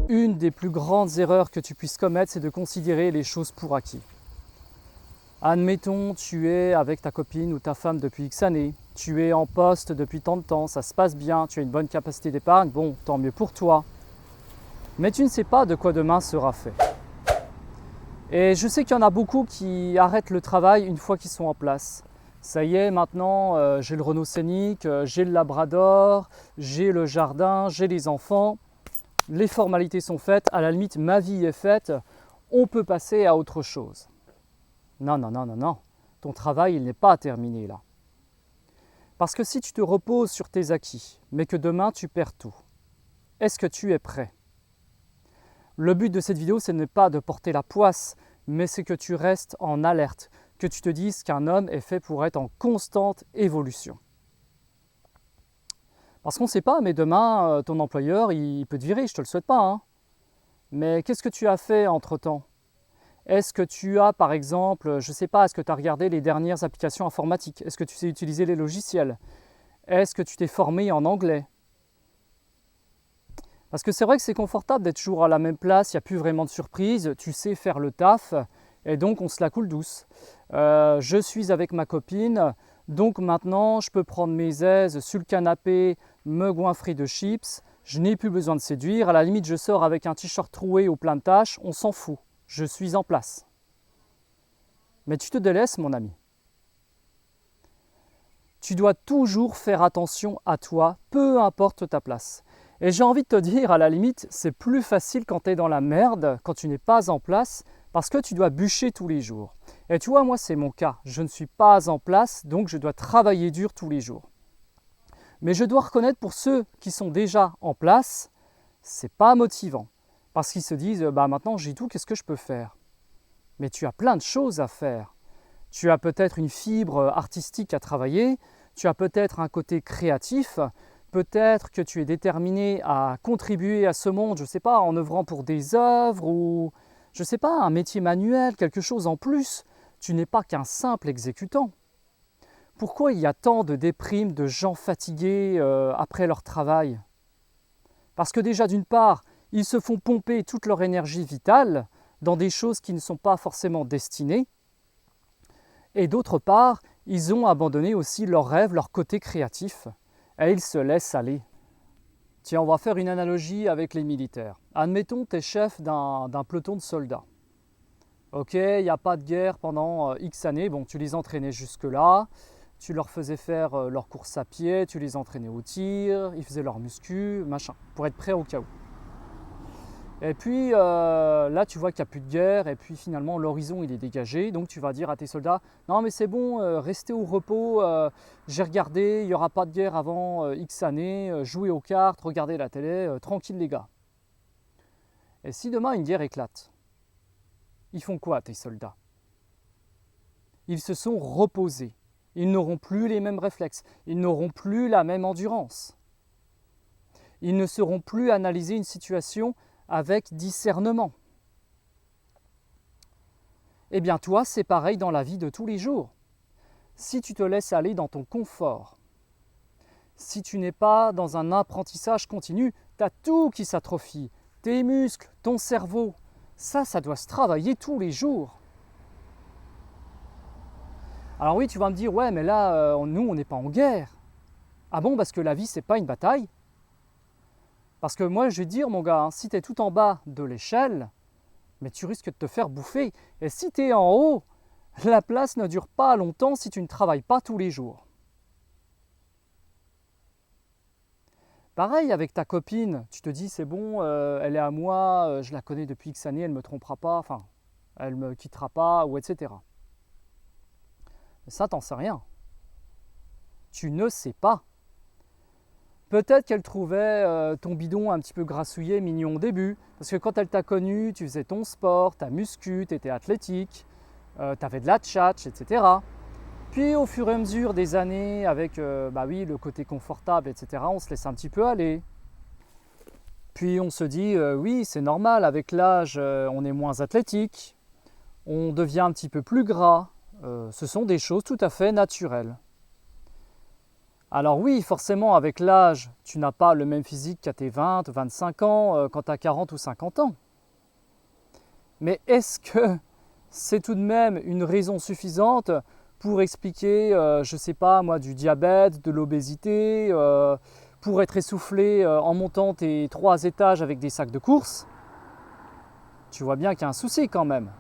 Une des plus grandes erreurs que tu puisses commettre, c'est de considérer les choses pour acquis. Admettons, tu es avec ta copine ou ta femme depuis X années, tu es en poste depuis tant de temps, ça se passe bien, tu as une bonne capacité d'épargne, bon, tant mieux pour toi. Mais tu ne sais pas de quoi demain sera fait. Et je sais qu'il y en a beaucoup qui arrêtent le travail une fois qu'ils sont en place. Ça y est, maintenant, j'ai le Renault Scénic, j'ai le Labrador, j'ai le jardin, j'ai les enfants. Les formalités sont faites, à la limite, ma vie est faite, on peut passer à autre chose. Non, non, non, non, non. Ton travail, il n'est pas terminé là. Parce que si tu te reposes sur tes acquis, mais que demain tu perds tout, est-ce que tu es prêt? Le but de cette vidéo, ce n'est pas de porter la poisse, mais c'est que tu restes en alerte, que tu te dises qu'un homme est fait pour être en constante évolution. Parce qu'on ne sait pas, mais demain, ton employeur, il peut te virer, je ne te le souhaite pas. Hein. Mais qu'est-ce que tu as fait entre-temps? Est-ce que tu as, par exemple, je ne sais pas, est-ce que tu as regardé les dernières applications informatiques? Est-ce que tu sais utiliser les logiciels? Est-ce que tu t'es formé en anglais? Parce que c'est vrai que c'est confortable d'être toujours à la même place, il n'y a plus vraiment de surprise, tu sais faire le taf, et donc on se la coule douce. Je suis avec ma copine, donc maintenant je peux prendre mes aises sur le canapé, me goinfrer de chips, je n'ai plus besoin de séduire, à la limite je sors avec un t-shirt troué ou plein de taches, on s'en fout. Je suis en place. Mais tu te délaisses, mon ami. Tu dois toujours faire attention à toi, peu importe ta place. Et j'ai envie de te dire, à la limite, c'est plus facile quand tu es dans la merde, quand tu n'es pas en place, parce que tu dois bûcher tous les jours. Et tu vois, moi, c'est mon cas. Je ne suis pas en place, donc je dois travailler dur tous les jours. Mais je dois reconnaître, pour ceux qui sont déjà en place, c'est pas motivant. Parce qu'ils se disent, maintenant j'ai tout, qu'est-ce que je peux faire? Mais tu as plein de choses à faire. Tu as peut-être une fibre artistique à travailler, tu as peut-être un côté créatif, peut-être que tu es déterminé à contribuer à ce monde, je ne sais pas, en œuvrant pour des œuvres ou, je ne sais pas, un métier manuel, quelque chose en plus. Tu n'es pas qu'un simple exécutant. Pourquoi il y a tant de déprimes, de gens fatigués après leur travail? Parce que déjà, d'une part, ils se font pomper toute leur énergie vitale dans des choses qui ne sont pas forcément destinées. Et d'autre part, ils ont abandonné aussi leurs rêves, leur côté créatif. Et ils se laissent aller. Tiens, on va faire une analogie avec les militaires. Admettons, tu es chef d'un peloton de soldats. Ok, il n'y a pas de guerre pendant X années. Bon, tu les entraînais jusque-là. Tu leur faisais faire leurs courses à pied, tu les entraînais au tir, ils faisaient leur muscu, machin, pour être prêts au cas où. Et puis là, tu vois qu'il n'y a plus de guerre, et puis finalement, l'horizon, il est dégagé. Donc, tu vas dire à tes soldats, non mais c'est bon, restez au repos, j'ai regardé, il n'y aura pas de guerre avant X années, jouez aux cartes, regardez la télé, tranquille les gars. Et si demain, une guerre éclate, ils font quoi, tes soldats? Ils se sont reposés. Ils n'auront plus les mêmes réflexes, ils n'auront plus la même endurance. Ils ne sauront plus analyser une situation avec discernement. Eh bien toi, c'est pareil dans la vie de tous les jours. Si tu te laisses aller dans ton confort, si tu n'es pas dans un apprentissage continu, tu as tout qui s'atrophie, tes muscles, ton cerveau. Ça doit se travailler tous les jours. Alors oui, tu vas me dire, ouais, mais là, nous, on n'est pas en guerre. Ah bon, parce que la vie, c'est pas une bataille? Parce que moi, je vais te dire, mon gars, hein, si tu es tout en bas de l'échelle, mais tu risques de te faire bouffer. Et si tu es en haut, la place ne dure pas longtemps si tu ne travailles pas tous les jours. Pareil avec ta copine, tu te dis, c'est bon, elle est à moi, je la connais depuis X années, elle ne me trompera pas, enfin, elle ne me quittera pas, ou etc. Mais ça, t'en sais rien. Tu ne sais pas. Peut-être qu'elle trouvait ton bidon un petit peu grassouillé, mignon au début, parce que quand elle t'a connu, tu faisais ton sport, ta muscu, tu étais athlétique, tu avais de la tchatch, etc. Puis au fur et à mesure des années, avec le côté confortable, etc., on se laisse un petit peu aller. Puis on se dit, oui, c'est normal, avec l'âge, on est moins athlétique, on devient un petit peu plus gras. Ce sont des choses tout à fait naturelles. Alors oui, forcément, avec l'âge, tu n'as pas le même physique qu'à tes 20, 25 ans, quand tu as 40 ou 50 ans. Mais est-ce que c'est tout de même une raison suffisante pour expliquer, je ne sais pas moi, du diabète, de l'obésité, pour être essoufflé en montant tes 3 étages avec des sacs de course? Tu vois bien qu'il y a un souci quand même.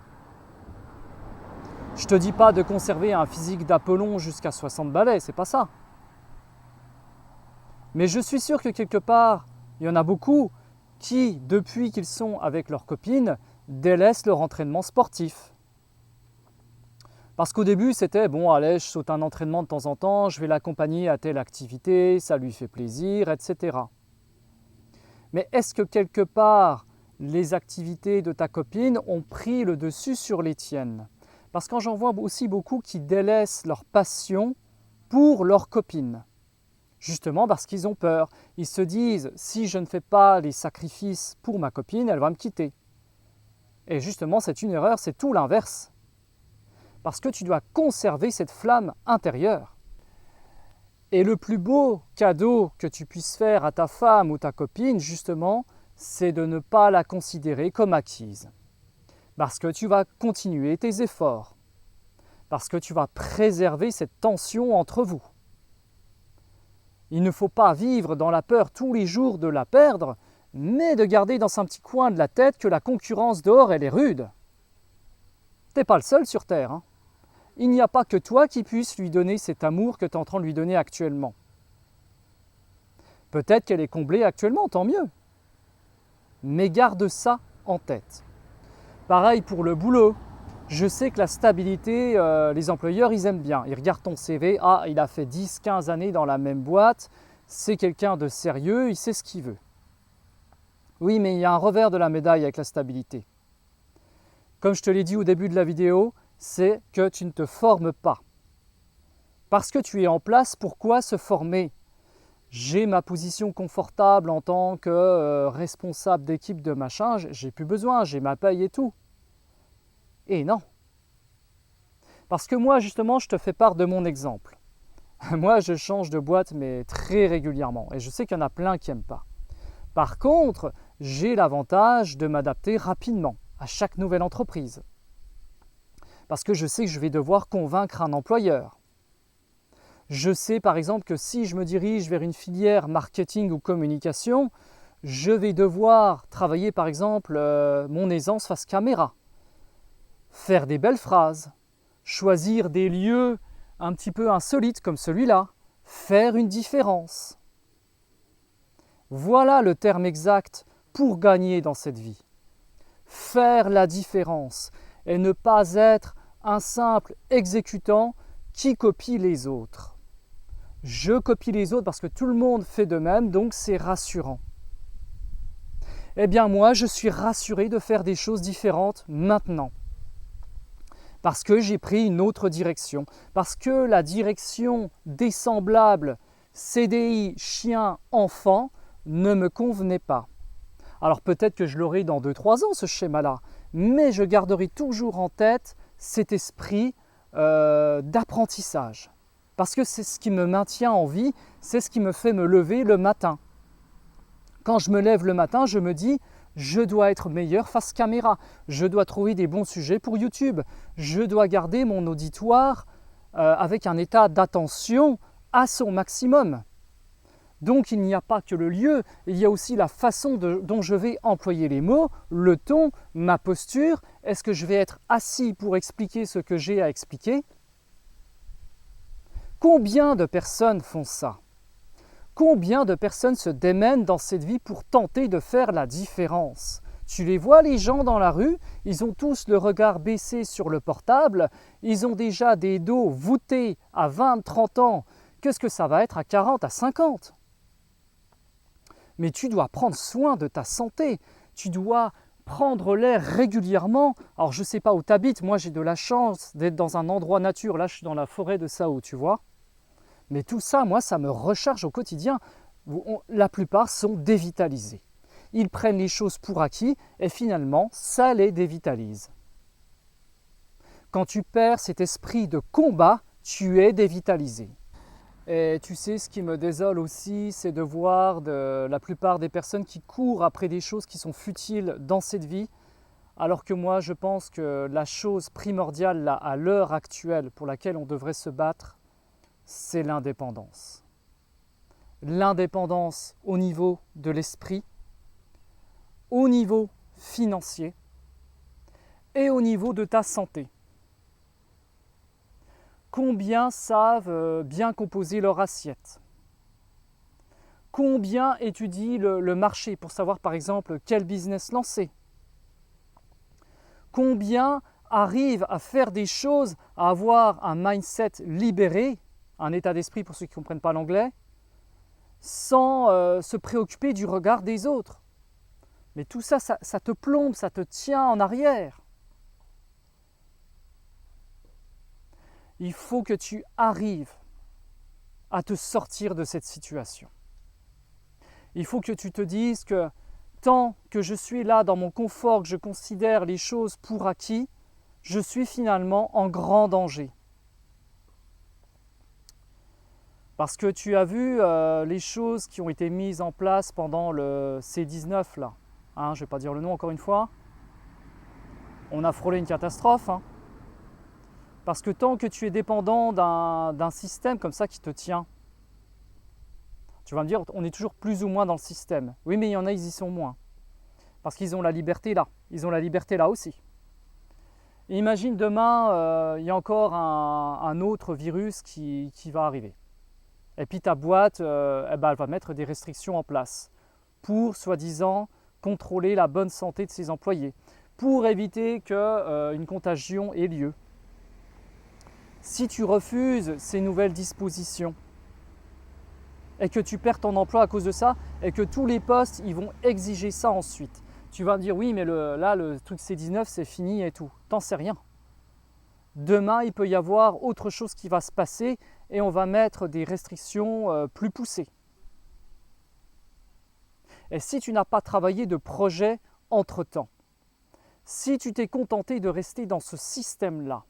Je te dis pas de conserver un physique d'Apollon jusqu'à 60 balais, c'est pas ça. Mais je suis sûr que quelque part, il y en a beaucoup qui, depuis qu'ils sont avec leurs copines, délaissent leur entraînement sportif. Parce qu'au début, c'était bon, allez, je saute un entraînement de temps en temps, je vais l'accompagner à telle activité, ça lui fait plaisir, etc. Mais est-ce que quelque part, les activités de ta copine ont pris le dessus sur les tiennes? Parce que j'en vois aussi beaucoup qui délaissent leur passion pour leur copine. Justement parce qu'ils ont peur. Ils se disent, si je ne fais pas les sacrifices pour ma copine, elle va me quitter. Et justement, c'est une erreur, c'est tout l'inverse. Parce que tu dois conserver cette flamme intérieure. Et le plus beau cadeau que tu puisses faire à ta femme ou ta copine, justement, c'est de ne pas la considérer comme acquise. Parce que tu vas continuer tes efforts. Parce que tu vas préserver cette tension entre vous. Il ne faut pas vivre dans la peur tous les jours de la perdre, mais de garder dans un petit coin de la tête que la concurrence dehors, elle est rude. T'es pas le seul sur Terre. Hein. Il n'y a pas que toi qui puisse lui donner cet amour que tu es en train de lui donner actuellement. Peut-être qu'elle est comblée actuellement, tant mieux. Mais garde ça en tête. Pareil pour le boulot. Je sais que la stabilité, les employeurs, ils aiment bien. Ils regardent ton CV, ah, il a fait 10, 15 années dans la même boîte, c'est quelqu'un de sérieux, il sait ce qu'il veut. Oui, mais il y a un revers de la médaille avec la stabilité. Comme je te l'ai dit au début de la vidéo, c'est que tu ne te formes pas. Parce que tu es en place, pourquoi se former? J'ai ma position confortable en tant que responsable d'équipe de machin, j'ai plus besoin, j'ai ma paye et tout. Et non. Parce que moi, justement, je te fais part de mon exemple. Moi, je change de boîte, mais très régulièrement. Et je sais qu'il y en a plein qui n'aiment pas. Par contre, j'ai l'avantage de m'adapter rapidement à chaque nouvelle entreprise. Parce que je sais que je vais devoir convaincre un employeur. Je sais par exemple que si je me dirige vers une filière marketing ou communication, je vais devoir travailler par exemple mon aisance face caméra. Faire des belles phrases, choisir des lieux un petit peu insolites comme celui-là, faire une différence. Voilà le terme exact pour gagner dans cette vie. Faire la différence et ne pas être un simple exécutant qui copie les autres. Je copie les autres parce que tout le monde fait de même, donc c'est rassurant. Eh bien moi, je suis rassuré de faire des choses différentes maintenant. Parce que j'ai pris une autre direction. Parce que la direction des semblables CDI, chien, enfant ne me convenait pas. Alors peut-être que je l'aurai dans 2-3 ans ce schéma-là, mais je garderai toujours en tête cet esprit d'apprentissage. Parce que c'est ce qui me maintient en vie, c'est ce qui me fait me lever le matin. Quand je me lève le matin, je me dis je dois être meilleur face caméra, je dois trouver des bons sujets pour YouTube, je dois garder mon auditoire avec un état d'attention à son maximum. Donc il n'y a pas que le lieu, il y a aussi la façon dont je vais employer les mots, le ton, ma posture. Est-ce que je vais être assis pour expliquer ce que j'ai à expliquer? Combien de personnes font ça? Combien de personnes se démènent dans cette vie pour tenter de faire la différence? Tu les vois, les gens dans la rue, ils ont tous le regard baissé sur le portable, ils ont déjà des dos voûtés à 20-30 ans. Qu'est-ce que ça va être à 40, à 50? Mais tu dois prendre soin de ta santé, tu dois prendre l'air régulièrement. Alors je ne sais pas où tu habites, moi j'ai de la chance d'être dans un endroit nature, là je suis dans la forêt de Sao, tu vois. Mais tout ça, moi, ça me recharge au quotidien. La plupart sont dévitalisés. Ils prennent les choses pour acquis et finalement, ça les dévitalise. Quand tu perds cet esprit de combat, tu es dévitalisé. Et tu sais, ce qui me désole aussi, c'est de voir la plupart des personnes qui courent après des choses qui sont futiles dans cette vie, alors que moi, je pense que la chose primordiale là, à l'heure actuelle pour laquelle on devrait se battre, c'est l'indépendance. L'indépendance au niveau de l'esprit, au niveau financier et au niveau de ta santé. Combien savent bien composer leur assiette? Combien étudient le marché pour savoir par exemple quel business lancer? Combien arrivent à faire des choses, à avoir un mindset libéré, un état d'esprit pour ceux qui ne comprennent pas l'anglais, sans se préoccuper du regard des autres? Mais tout ça, ça te plombe, ça te tient en arrière. Il faut que tu arrives à te sortir de cette situation. Il faut que tu te dises que tant que je suis là dans mon confort, que je considère les choses pour acquis, je suis finalement en grand danger. Parce que tu as vu les choses qui ont été mises en place pendant le C-19 là. Hein, je ne vais pas dire le nom encore une fois. On a frôlé une catastrophe. Hein. Parce que tant que tu es dépendant d'un système comme ça qui te tient, tu vas me dire, on est toujours plus ou moins dans le système. Oui, mais il y en a, ils y sont moins. Parce qu'ils ont la liberté là. Ils ont la liberté là aussi. Et imagine demain, il y a encore un autre virus qui va arriver. Et puis ta boîte, elle va mettre des restrictions en place pour, soi-disant, contrôler la bonne santé de ses employés, pour éviter qu'une contagion ait lieu. Si tu refuses ces nouvelles dispositions et que tu perds ton emploi à cause de ça et que tous les postes ils vont exiger ça ensuite, tu vas me dire oui mais là le truc C19 c'est fini et tout. T'en sais rien. Demain il peut y avoir autre chose qui va se passer et on va mettre des restrictions plus poussées. Et si tu n'as pas travaillé de projet entre-temps, si tu t'es contenté de rester dans ce système-là,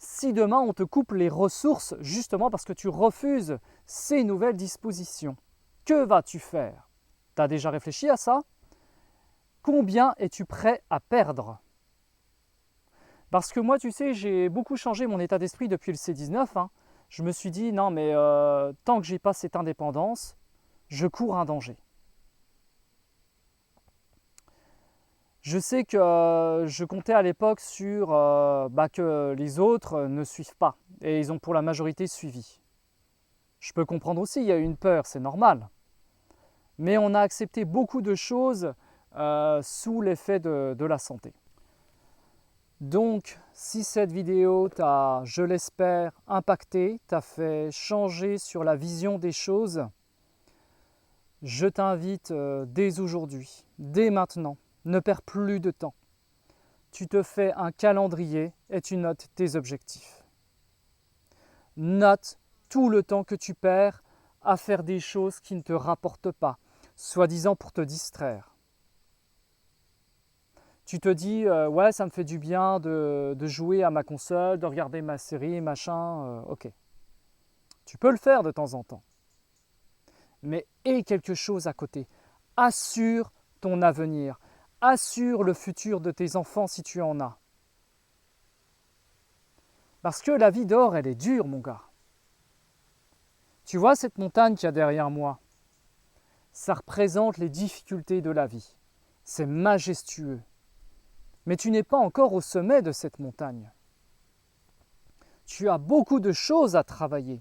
si demain on te coupe les ressources justement parce que tu refuses ces nouvelles dispositions, que vas-tu faire? Tu as déjà réfléchi à ça? Combien es-tu prêt à perdre? Parce que moi, tu sais, j'ai beaucoup changé mon état d'esprit depuis le C19. Hein. Je me suis dit, non mais tant que j'ai pas cette indépendance, je cours un danger. Je sais que je comptais à l'époque sur que les autres ne suivent pas, et ils ont pour la majorité suivi. Je peux comprendre aussi, il y a eu une peur, c'est normal. Mais on a accepté beaucoup de choses sous l'effet de la santé. Donc, si cette vidéo t'a, je l'espère, impacté, t'a fait changer sur la vision des choses, je t'invite dès aujourd'hui, dès maintenant, ne perds plus de temps. Tu te fais un calendrier et tu notes tes objectifs. Note tout le temps que tu perds à faire des choses qui ne te rapportent pas, soi-disant pour te distraire. Tu te dis, ouais, ça me fait du bien de jouer à ma console, de regarder ma série, machin, ok. Tu peux le faire de temps en temps. Mais aie quelque chose à côté. Assure ton avenir. Assure le futur de tes enfants si tu en as. Parce que la vie dehors, elle est dure, mon gars. Tu vois cette montagne qu'il y a derrière moi? Ça représente les difficultés de la vie. C'est majestueux. Mais tu n'es pas encore au sommet de cette montagne. Tu as beaucoup de choses à travailler.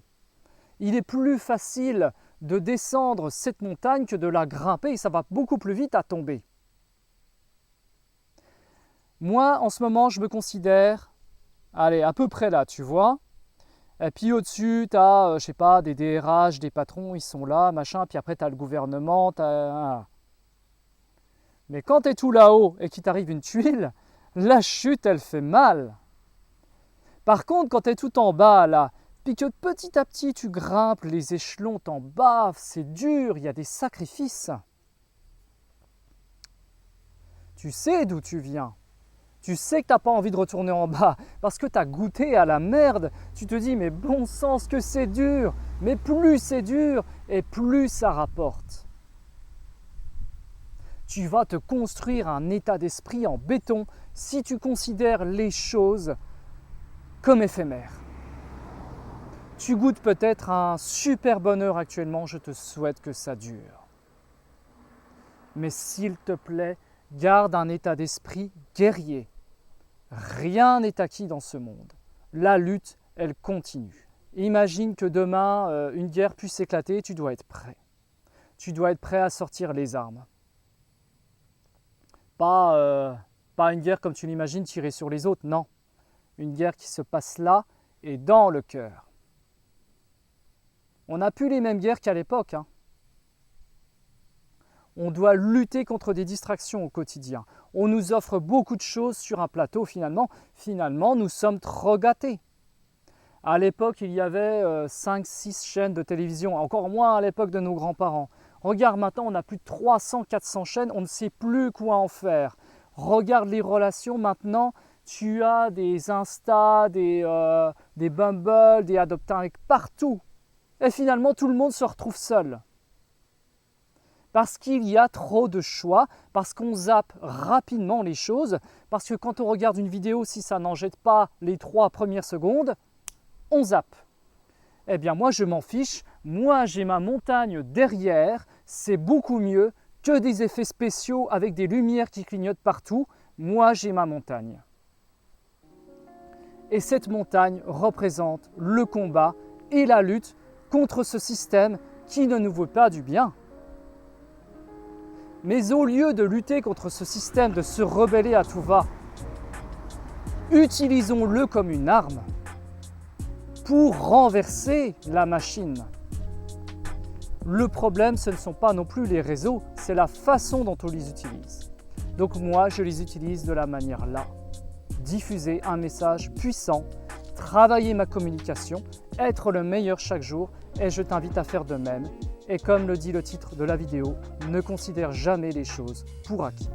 Il est plus facile de descendre cette montagne que de la grimper et ça va beaucoup plus vite à tomber. Moi, en ce moment, je me considère, allez, à peu près là, tu vois. Et puis au-dessus, tu as, je sais pas, des DRH, des patrons, ils sont là, machin. Puis après, tu as le gouvernement. Mais quand tu es tout là-haut et qu'il t'arrive une tuile, la chute, elle fait mal. Par contre, quand tu es tout en bas, là, puis que petit à petit, tu grimpes les échelons, t'en bas, c'est dur, il y a des sacrifices. Tu sais d'où tu viens. Tu sais que tu n'as pas envie de retourner en bas parce que tu as goûté à la merde. Tu te dis mais bon sens que c'est dur. Mais plus c'est dur et plus ça rapporte. Tu vas te construire un état d'esprit en béton si tu considères les choses comme éphémères. Tu goûtes peut-être un super bonheur actuellement, je te souhaite que ça dure. Mais s'il te plaît, garde un état d'esprit guerrier. Rien n'est acquis dans ce monde. La lutte, elle continue. Imagine que demain, une guerre puisse éclater, tu dois être prêt. Tu dois être prêt à sortir les armes. Pas une guerre comme tu l'imagines, tirer sur les autres, non. Une guerre qui se passe là et dans le cœur. On n'a plus les mêmes guerres qu'à l'époque. On doit lutter contre des distractions au quotidien. On nous offre beaucoup de choses sur un plateau finalement. Finalement, nous sommes trop gâtés. À l'époque, il y avait 5-6 chaînes de télévision, encore moins à l'époque de nos grands-parents. Regarde maintenant, on a plus de 300-400 chaînes, on ne sait plus quoi en faire. Regarde les relations maintenant, tu as des Insta, des Bumble, des Adopt'un partout. Et finalement, tout le monde se retrouve seul. Parce qu'il y a trop de choix, parce qu'on zappe rapidement les choses, parce que quand on regarde une vidéo, si ça n'en jette pas les 3 premières secondes, on zappe. Eh bien moi je m'en fiche, moi j'ai ma montagne derrière, c'est beaucoup mieux que des effets spéciaux avec des lumières qui clignotent partout, moi j'ai ma montagne. Et cette montagne représente le combat et la lutte contre ce système qui ne nous veut pas du bien. Mais au lieu de lutter contre ce système, de se rebeller à tout va, utilisons-le comme une arme pour renverser la machine. Le problème, ce ne sont pas non plus les réseaux, c'est la façon dont on les utilise. Donc moi, je les utilise de la manière là. Diffuser un message puissant, travailler ma communication, être le meilleur chaque jour, et je t'invite à faire de même. Et comme le dit le titre de la vidéo, ne considère jamais les choses pour acquis.